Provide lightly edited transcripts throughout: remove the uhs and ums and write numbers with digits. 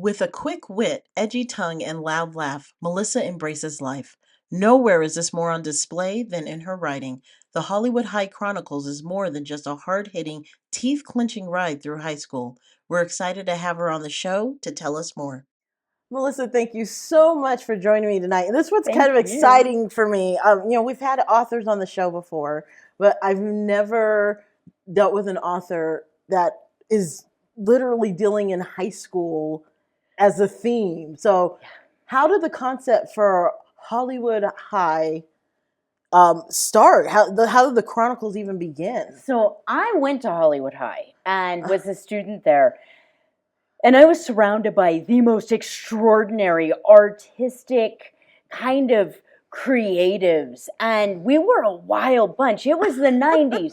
With a quick wit, edgy tongue, and loud laugh, Melissa embraces life. Nowhere is this more on display than in her writing. The Hollywood High Chronicles is more than just a hard hitting, teeth clenching ride through high school. We're excited to have her on the show to tell us more. Melissa, thank you so much for joining me tonight. And this was kind of Thank you. exciting for me. We've had authors on the show before, but I've never dealt with an author that is literally dealing in high school as a theme. So, how did the concept for Hollywood High start? How did the Chronicles even begin? So I went to Hollywood High and was a student there. And I was surrounded by the most extraordinary, artistic, kind of creatives. And we were a wild bunch. It was the 90s.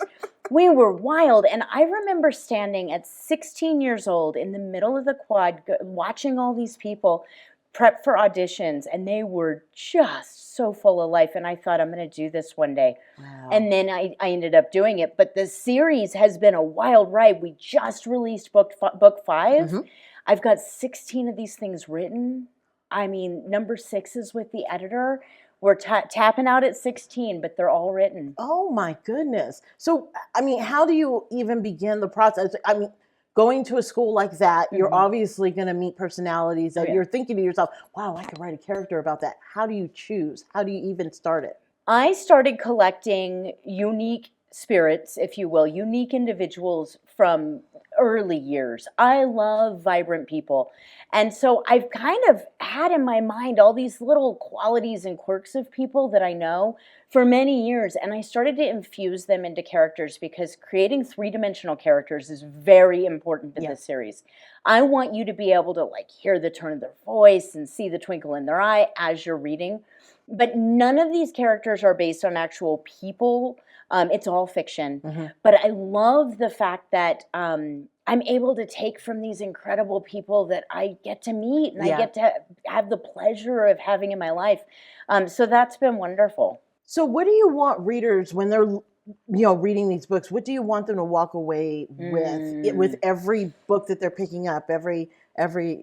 We were wild. And I remember standing at 16 years old in the middle of the quad, watching all these people prep for auditions. And they were just so full of life. And I thought, I'm going to do this one day. Wow. And then I ended up doing it. But the series has been a wild ride. We just released book 5. Mm-hmm. I've got 16 of these things written. I mean, number 6 is with the editor. We're tapping out at 16, but they're all written. Oh my goodness. So, I mean, how do you even begin the process? I mean, going to a school like that, you're obviously going to meet personalities that you're thinking to yourself, wow, I could write a character about that. How do you choose? How do you even start it? I started collecting unique spirits, if you will, unique individuals from early years. I love vibrant people. And so I've kind of had in my mind all these little qualities and quirks of people that I know for many years. And I started to infuse them into characters because creating 3-dimensional characters is very important in this series. I want you to be able to hear the tone of their voice and see the twinkle in their eye as you're reading. But none of these characters are based on actual people. It's all fiction. But I love the fact that I'm able to take from these incredible people that I get to meet and I get to have the pleasure of having in my life. So that's been wonderful. So what do you want readers when they're reading these books? What do you want them to walk away with every book that they're picking up, every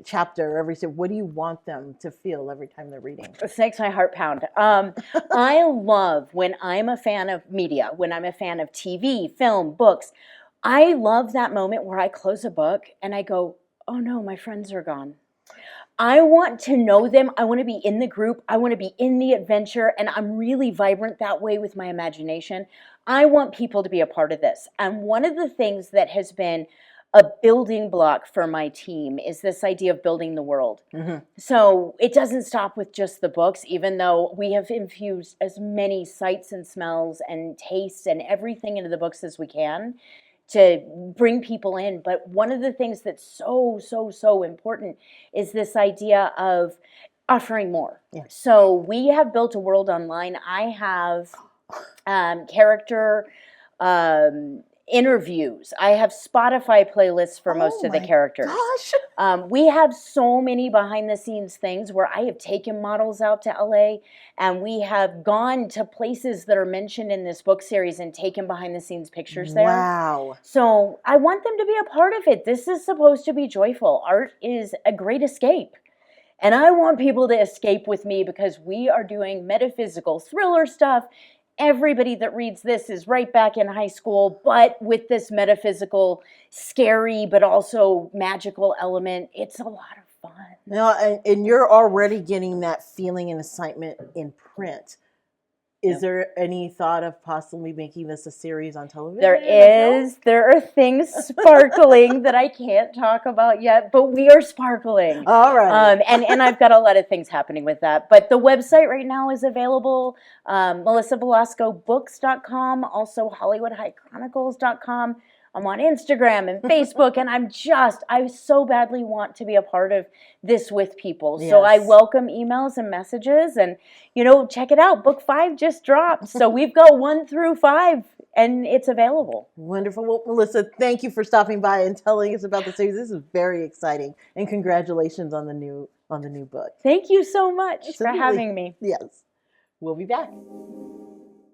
chapter, what do you want them to feel every time they're reading? It makes my heart pound. I love when I'm a fan of media, when I'm a fan of TV, film, books. I love that moment where I close a book and I go, oh no, my friends are gone. I want to know them. I want to be in the group. I want to be in the adventure. And I'm really vibrant that way with my imagination. I want people to be a part of this. And one of the things that has been a building block for my team is this idea of building the world. So it doesn't stop with just the books, even though we have infused as many sights and smells and tastes and everything into the books as we can to bring people in. But one of the things that's so important is this idea of offering more. So we have built a world online. I have character interviews. I have Spotify playlists for most of the characters. We have so many behind the scenes things where I have taken models out to LA and we have gone to places that are mentioned in this book series and taken behind the scenes pictures there. Wow. So I want them to be a part of it. This is supposed to be joyful. Art is a great escape. And I want people to escape with me because we are doing metaphysical thriller stuff. Everybody that reads this is right back in high school, but with this metaphysical, scary, but also magical element. It's a lot of fun. And you're already getting that feeling and excitement in print. Is there any thought of possibly making this a series on television? There is. There are things sparkling that I can't talk about yet, but we are sparkling. All right. And I've got a lot of things happening with that. But the website right now is available, melissavelascobooks.com, also hollywoodhighchronicles.com. I'm on Instagram and Facebook, and I so badly want to be a part of this with people. So I welcome emails and messages, and, check it out. Book 5 just dropped. So we've got 1 through 5, and it's available. Wonderful. Well, Melissa, thank you for stopping by and telling us about the series. This is very exciting, and congratulations on the new book. Thank you so much for having me. Yes. We'll be back.